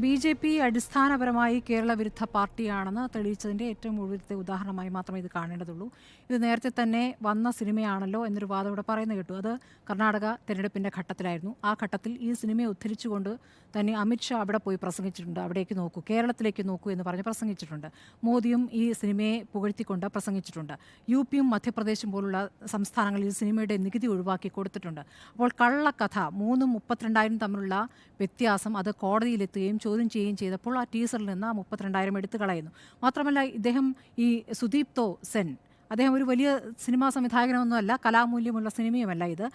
BJP അടിസ്ഥാനപരമായി കേരള വിരുദ്ധ പാർട്ടിയാണെന്ന് തെളിയിച്ചതിൻ്റെ ഏറ്റവും ഒടുവിലത്തെ ഉദാഹരണമായി മാത്രമേ ഇത് കാണേണ്ടതുള്ളൂ. ഇത് നേരത്തെ തന്നെ വന്ന സിനിമയാണല്ലോ എന്നൊരു വാദം ഇവിടെ പറയുന്നത് കേട്ടു. അത് കർണാടക തെരഞ്ഞെടുപ്പിൻ്റെ ഘട്ടത്തിലായിരുന്നു. ആ ഘട്ടത്തിൽ ഈ സിനിമയെ ഉദ്ധരിച്ചുകൊണ്ട് തന്നെ അമിത്ഷാ അവിടെ പോയി പ്രസംഗിച്ചിട്ടുണ്ട്. അവിടേക്ക് നോക്കൂ, കേരളത്തിലേക്ക് നോക്കൂ എന്ന് പറഞ്ഞ് പ്രസംഗിച്ചിട്ടുണ്ട്. മോദിയും ഈ സിനിമയെ പുകഴ്ത്തിക്കൊണ്ട് പ്രസംഗിച്ചിട്ടുണ്ട്. യു.പിയും മധ്യപ്രദേശും പോലുള്ള സംസ്ഥാനങ്ങളിൽ സിനിമയുടെ നികുതി ഒഴിവാക്കി കൊടുത്തിട്ടുണ്ട്. അപ്പോൾ കള്ളക്കഥ 3ഉം 32,000 തമ്മിലുള്ള വ്യത്യാസം അത് കോടതിയിലെത്തുകയും ചോദ്യം ചെയ്യുകയും ചെയ്തപ്പോൾ ആ ടീസറിൽ നിന്ന് ആ 32,000 എടുത്തു കളയുന്നു. മാത്രമല്ല ഇദ്ദേഹം ഈ സുദീപ്തോ സെൻ, അദ്ദേഹം ഒരു വലിയ സിനിമാ സംവിധായകനൊന്നുമല്ല, കലാമൂല്യമുള്ള സിനിമയുമല്ല ഇത്.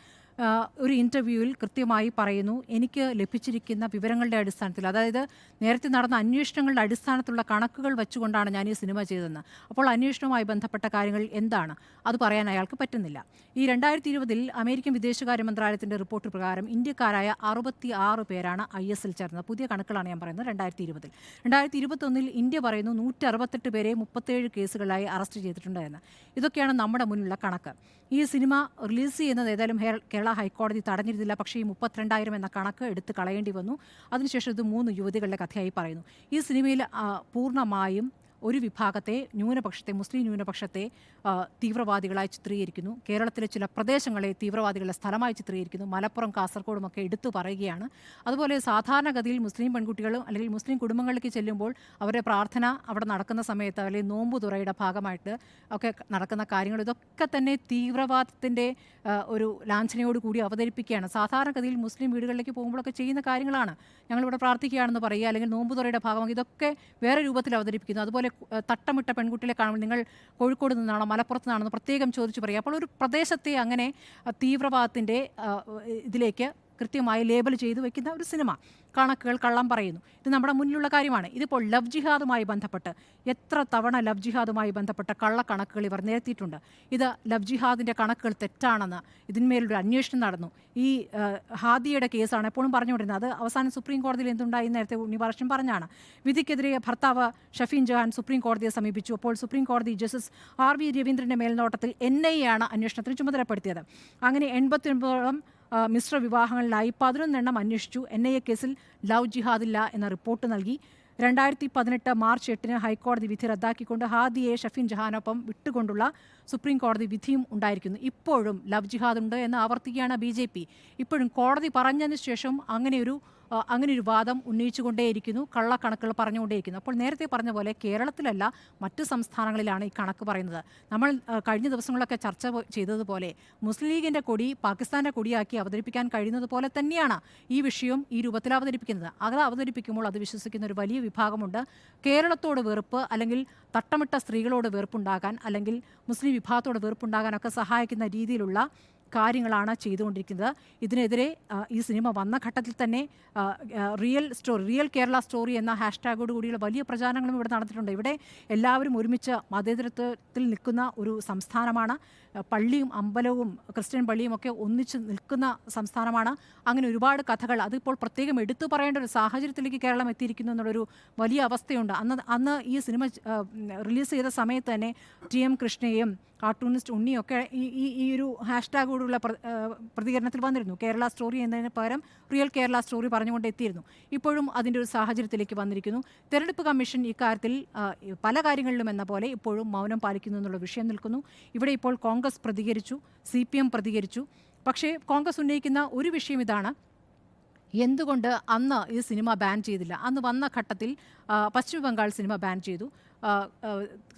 ഒരു ഇൻ്റർവ്യൂവിൽ കൃത്യമായി പറയുന്നു, എനിക്ക് ലഭിച്ചിരിക്കുന്ന വിവരങ്ങളുടെ അടിസ്ഥാനത്തിൽ, അതായത് നേരത്തെ നടന്ന അന്വേഷണങ്ങളുടെ അടിസ്ഥാനത്തിലുള്ള കണക്കുകൾ വെച്ചുകൊണ്ടാണ് ഞാൻ ഈ സിനിമ ചെയ്തതെന്ന്. അപ്പോൾ അന്വേഷണവുമായി ബന്ധപ്പെട്ട കാര്യങ്ങൾ എന്താണ് അത് പറയാൻ അയാൾക്ക് പറ്റുന്നില്ല. ഈ 2020 അമേരിക്കൻ വിദേശകാര്യ മന്ത്രാലയത്തിൻ്റെ റിപ്പോർട്ട് പ്രകാരം ഇന്ത്യക്കാരായ 66 പേരാണ് IS-ൽ ചേർന്നത്. പുതിയ കണക്കുകളാണ് ഞാൻ പറയുന്നത്. 2020 2021 ഇന്ത്യ പറയുന്നു 168 പേരെ 37 കേസുകളായി അറസ്റ്റ് ചെയ്തിട്ടുണ്ട് എന്ന്. ഇതൊക്കെയാണ് നമ്മുടെ മുന്നിലുള്ള കണക്ക്. ഈ സിനിമ റിലീസ് ചെയ്യുന്നത് ഏതായാലും കേരള ഹൈക്കോടതി തടഞ്ഞിരുന്നില്ല. പക്ഷേ ഈ 32,000 എന്ന കണക്ക് എടുത്ത് കളയേണ്ടി വന്നു. അതിനുശേഷം ഇത് 3 യുവതികളുടെ കഥയായി പറയുന്നു. ഈ സിനിമയിൽ പൂർണ്ണമായും ഒരു വിഭാഗത്തെ, ന്യൂനപക്ഷത്തെ, മുസ്ലിം ന്യൂനപക്ഷത്തെ തീവ്രവാദികളായി ചിത്രീകരിക്കുന്നു. കേരളത്തിലെ ചില പ്രദേശങ്ങളെ തീവ്രവാദികളുടെ സ്ഥലമായി ചിത്രീകരിക്കുന്നു. മലപ്പുറം, കാസർഗോഡുമൊക്കെ എടുത്തു പറയുകയാണ്. അതുപോലെ സാധാരണഗതിയിൽ മുസ്ലിം പെൺകുട്ടികളും അല്ലെങ്കിൽ മുസ്ലിം കുടുംബങ്ങളിലേക്ക് ചെല്ലുമ്പോൾ അവരുടെ പ്രാർത്ഥന അവിടെ നടക്കുന്ന സമയത്ത് അല്ലെങ്കിൽ നോമ്പ് തുറയുടെ ഭാഗമായിട്ട് ഒക്കെ നടക്കുന്ന കാര്യങ്ങൾ, ഇതൊക്കെ തന്നെ തീവ്രവാദത്തിൻ്റെ ഒരു ലാഞ്ചനയോടുകൂടി അവതരിപ്പിക്കുകയാണ്. സാധാരണഗതിയിൽ മുസ്ലിം വീടുകളിലേക്ക് പോകുമ്പോഴൊക്കെ ചെയ്യുന്ന കാര്യങ്ങളാണ്. ഞങ്ങളിവിടെ പ്രാർത്ഥിക്കുകയാണെന്ന് പറയുക, അല്ലെങ്കിൽ നോമ്പ് തുറയുടെ ഭാഗമായി ഇതൊക്കെ വേറെ രൂപത്തിൽ അവതരിപ്പിക്കുന്നു. അതുപോലെ തട്ടമിട്ട പെൺകുട്ടികളെ കാണുമ്പോൾ നിങ്ങൾ കോഴിക്കോട് നിന്നാണോ മലപ്പുറത്ത് നിന്നാണെന്ന് പ്രത്യേകം ചോദിച്ചു പറയുക. അപ്പോൾ ഒരു പ്രദേശത്തെ അങ്ങനെ തീവ്രവാദത്തിൻ്റെ ഇതിലേക്ക് കൃത്യമായി ലേബൽ ചെയ്തു വെക്കുന്ന ഒരു സിനിമ. കണക്കുകൾ കള്ളം പറയുന്നു. ഇത് നമ്മുടെ മുന്നിലുള്ള കാര്യമാണ്. ഇതിപ്പോൾ ലവ് ജിഹാദുമായി ബന്ധപ്പെട്ട് എത്ര തവണ ലവ് ജിഹാദുമായി ബന്ധപ്പെട്ട കള്ളക്കണക്കുകൾ ഇവർ നിരത്തിയിട്ടുണ്ട്. ഇത് ലവ് ജിഹാദിൻ്റെ കണക്കുകൾ തെറ്റാണെന്ന് ഇതിന്മേലൊരു അന്വേഷണം നടന്നു. ഈ ഹാദിയയുടെ കേസാണ് എപ്പോഴും പറഞ്ഞുകൊണ്ടിരുന്നത്. അത് അവസാനം സുപ്രീം കോടതിയിൽ എന്തുണ്ടായി നേരത്തെ ഉണ്ണിഭാഷൻ പറഞ്ഞാണ്. വിധിക്കെതിരെ ഭർത്താവ് ഷഫീൻ ജഹാൻ സുപ്രീം കോടതിയെ സമീപിച്ചു. അപ്പോൾ സുപ്രീം കോടതി ജസ്റ്റിസ് RV രവീന്ദ്രൻ്റെ മേൽനോട്ടത്തിൽ NIA ആണ് അന്വേഷണത്തിന് ചുമതലപ്പെടുത്തിയത്. അങ്ങനെ 89ഓളം മിശ്ര വിവാഹങ്ങളിലായി 11 എണ്ണം അന്വേഷിച്ചു. NIA കേസിൽ ലവ് ജിഹാദില്ല എന്ന റിപ്പോർട്ട് നൽകി. 2018 മാർച്ച് 8 ഹൈക്കോടതി വിധി റദ്ദാക്കിക്കൊണ്ട് ഹാദിയെ ഷഫീൻ ജഹാനൊപ്പം വിട്ടുകൊണ്ടുള്ള സുപ്രീം കോടതി വിധിയും ഉണ്ടായിരിക്കുന്നു. ഇപ്പോഴും ലവ് ജിഹാദ് ഉണ്ട് എന്ന് ആവർത്തിക്കുകയാണ് BJP. ഇപ്പോഴും കോടതി പറഞ്ഞതിന് ശേഷം അങ്ങനെയൊരു വാദം ഉന്നയിച്ചുകൊണ്ടേയിരിക്കുന്നു, കള്ളക്കണക്കുകൾ പറഞ്ഞുകൊണ്ടേയിരിക്കുന്നു. അപ്പോൾ നേരത്തെ പറഞ്ഞ പോലെ കേരളത്തിലല്ല മറ്റ് സംസ്ഥാനങ്ങളിലാണ് ഈ കണക്ക് പറയുന്നത്. നമ്മൾ കഴിഞ്ഞ ദിവസങ്ങളിലൊക്കെ ചർച്ച ചെയ്തതുപോലെ മുസ്ലിം ലീഗിൻ്റെ കൊടി പാകിസ്ഥാൻ്റെ കൊടിയാക്കി അവതരിപ്പിക്കാൻ കഴിയുന്നത് പോലെ തന്നെയാണ് ഈ വിഷയം ഈ രൂപത്തിൽ അവതരിപ്പിക്കുന്നത്. അത് അവതരിപ്പിക്കുമ്പോൾ അത് വിശ്വസിക്കുന്ന ഒരു വലിയ വിഭാഗമുണ്ട്. കേരളത്തോട് വെറുപ്പ്, അല്ലെങ്കിൽ തട്ടമിട്ട സ്ത്രീകളോട് വെറുപ്പുണ്ടാകാൻ, അല്ലെങ്കിൽ മുസ്ലിം വിഭാഗത്തോട് വെറുപ്പുണ്ടാകാനൊക്കെ സഹായിക്കുന്ന രീതിയിലുള്ള കാര്യങ്ങളാണ് ചെയ്തുകൊണ്ടിരിക്കുന്നത്. ഇതിനെതിരെ ഈ സിനിമ വന്ന ഘട്ടത്തിൽ തന്നെ റിയൽ കേരള സ്റ്റോറി എന്ന ഹാഷ്ടാഗോട് കൂടിയുള്ള വലിയ പ്രചാരണങ്ങളും ഇവിടെ നടത്തിയിട്ടുണ്ട്. ഇവിടെ എല്ലാവരും ഒരുമിച്ച് മതേതരത്വത്തിൽ നിൽക്കുന്ന ഒരു സംസ്ഥാനമാണ്. പള്ളിയും അമ്പലവും ക്രിസ്ത്യൻ പള്ളിയും ഒക്കെ ഒന്നിച്ച് നിൽക്കുന്ന സംസ്ഥാനമാണ്. അങ്ങനെ ഒരുപാട് കഥകൾ, അതിപ്പോൾ പ്രത്യേകം എടുത്തു പറയേണ്ട ഒരു സാഹചര്യത്തിലേക്ക് കേരളം എത്തിയിരിക്കുന്നു എന്നുള്ളൊരു വലിയ അവസ്ഥയുണ്ട്. അന്ന് ഈ സിനിമ റിലീസ് ചെയ്ത സമയത്ത് തന്നെ TM കൃഷ്ണയും കാർട്ടൂണിസ്റ്റ് ഉണ്ണിയൊക്കെ ഈ ഒരു ഹാഷ്ടാഗോടുള്ള പ്രതികരണത്തിൽ വന്നിരുന്നു. കേരള സ്റ്റോറി എന്നതിന് പകരം റിയൽ കേരള സ്റ്റോറി പറഞ്ഞുകൊണ്ട് എത്തിയിരുന്നു. ഇപ്പോഴും അതിൻ്റെ ഒരു സാഹചര്യത്തിലേക്ക് വന്നിരിക്കുന്നു. തെരഞ്ഞെടുപ്പ് കമ്മീഷൻ ഇക്കാര്യത്തിൽ പല കാര്യങ്ങളിലും എന്ന പോലെ ഇപ്പോഴും മൗനം പാലിക്കുന്നു എന്നുള്ള വിഷയം നിൽക്കുന്നു. ഇവിടെ ഇപ്പോൾ കോൺഗ്രസ് പ്രതികരിച്ചു, CPM പ്രതികരിച്ചു. പക്ഷേ കോൺഗ്രസ് ഉന്നയിക്കുന്ന ഒരു വിഷയം ഇതാണ്: എന്തുകൊണ്ട് അന്ന് ഈ സിനിമ ബാൻ ചെയ്തില്ല? അന്ന് വന്ന ഘട്ടത്തിൽ പശ്ചിമ ബംഗാൾ സിനിമ ബാൻ ചെയ്തു,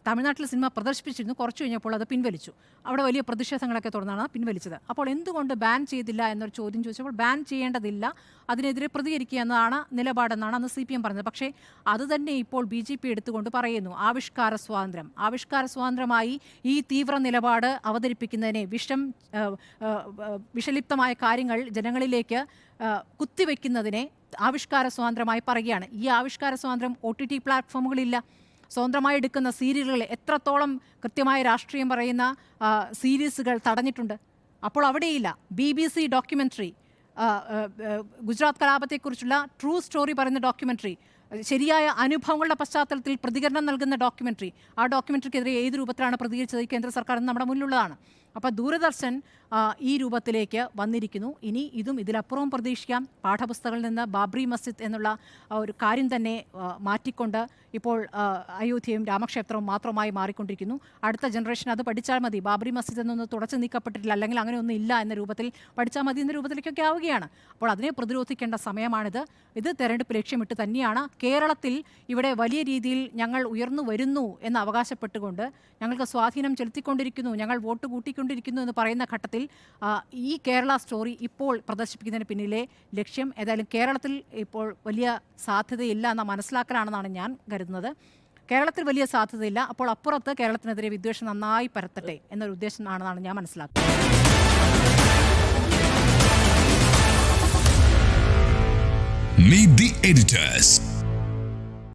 തമിഴ്നാട്ടിൽ സിനിമ പ്രദർശിപ്പിച്ചിരുന്നു. കുറച്ച് കഴിഞ്ഞപ്പോൾ അത് പിൻവലിച്ചു. അവിടെ വലിയ പ്രതിഷേധങ്ങളൊക്കെ തുടർന്നാണ് പിൻവലിച്ചത്. അപ്പോൾ എന്തുകൊണ്ട് ബാൻ ചെയ്തില്ല എന്നൊരു ചോദ്യം ചോദിച്ചപ്പോൾ ബാൻ ചെയ്യേണ്ടതില്ല, അതിനെതിരെ പ്രതികരിക്കുക എന്നതാണ് നിലപാടെന്നാണ് അന്ന് CPM പറഞ്ഞത്. പക്ഷേ അത് തന്നെ ഇപ്പോൾ BJP എടുത്തുകൊണ്ട് പറയുന്നു. ആവിഷ്കാര സ്വാതന്ത്ര്യമായി ഈ തീവ്ര നിലപാട് അവതരിപ്പിക്കുന്നതിനെ, വിഷലിപ്തമായ കാര്യങ്ങൾ ജനങ്ങളിലേക്ക് കുത്തിവെക്കുന്നതിനെ ആവിഷ്കാര സ്വാതന്ത്ര്യമായി പറയുകയാണ്. ഈ ആവിഷ്കാര സ്വാതന്ത്ര്യം OTT പ്ലാറ്റ്ഫോമുകളില്ല. സ്വതന്ത്രമായി എടുക്കുന്ന സീരിയലുകൾ, എത്രത്തോളം കൃത്യമായ രാഷ്ട്രീയം പറയുന്ന സീരീസുകൾ തടഞ്ഞിട്ടുണ്ട്. അപ്പോൾ അവിടെയില്ല. BBC ഡോക്യുമെൻ്ററി, ഗുജറാത്ത് കലാപത്തെക്കുറിച്ചുള്ള ട്രൂ സ്റ്റോറി പറയുന്ന ഡോക്യുമെൻ്ററി, ശരിയായ അനുഭവങ്ങളുടെ പശ്ചാത്തലത്തിൽ പ്രതികരണം നൽകുന്ന ഡോക്യുമെൻ്ററി, ആ ഡോക്യുമെൻ്ററിക്കെതിരെ ഏത് രൂപത്തിലാണ് പ്രതികരിച്ചത് ഈ കേന്ദ്ര സർക്കാർ നമ്മുടെ മുന്നിലുള്ളതാണ്. അപ്പോൾ ദൂരദർശൻ ഈ രൂപത്തിലേക്ക് വന്നിരിക്കുന്നു. ഇനി ഇതും ഇതിലപ്പുറവും പ്രതീക്ഷിക്കാം. പാഠപുസ്തകങ്ങളിൽ നിന്ന് ബാബ്രി മസ്ജിദ് എന്നുള്ള ഒരു കാര്യം തന്നെ മാറ്റിക്കൊണ്ട് ഇപ്പോൾ അയോധ്യയും രാമക്ഷേത്രവും മാത്രമായി മാറിക്കൊണ്ടിരിക്കുന്നു. അടുത്ത ജനറേഷൻ അത് പഠിച്ചാൽ മതി, ബാബ്രി മസ്ജിദ് എന്നൊന്നും തുടച്ചു നീക്കപ്പെട്ടിട്ടില്ല, അല്ലെങ്കിൽ അങ്ങനെ ഒന്നും ഇല്ല എന്ന രൂപത്തിൽ പഠിച്ചാൽ മതി എന്ന രൂപത്തിലേക്കൊക്കെ ആവുകയാണ്. അപ്പോൾ അതിനെ പ്രതിരോധിക്കേണ്ട സമയമാണിത്. ഇത് തെരഞ്ഞെടുപ്പ് ലക്ഷ്യമിട്ട് തന്നെയാണ്. കേരളത്തിൽ ഇവിടെ വലിയ രീതിയിൽ ഞങ്ങൾ ഉയർന്നു വരുന്നു എന്ന് അവകാശപ്പെട്ടുകൊണ്ട്, ഞങ്ങൾക്ക് സ്വാധീനം ചെലുത്തിക്കൊണ്ടിരിക്കുന്നു, ഞങ്ങൾ വോട്ട് കൂട്ടിക്കൊണ്ടിരിക്കുന്നു എന്ന് പറയുന്ന ഘട്ടത്തിൽ ഈ കേരള സ്റ്റോറി ഇപ്പോൾ പ്രദർശിപ്പിക്കുന്നതിന് പിന്നിലെ ലക്ഷ്യം ഏതായാലും കേരളത്തിൽ ഇപ്പോൾ വലിയ സാധ്യതയില്ല എന്ന മനസ്സിലാക്കലാണെന്നാണ് ഞാൻ കരുതുന്നത്. കേരളത്തിൽ വലിയ സാധ്യതയില്ല, അപ്പോൾ അപ്പുറത്ത് കേരളത്തിനെതിരെ വിദ്വേഷം നന്നായി പരത്തട്ടെ എന്നൊരു ഉദ്ദേശമാണെന്നാണ് ഞാൻ മനസ്സിലാക്കുന്നത്. Meet the editors.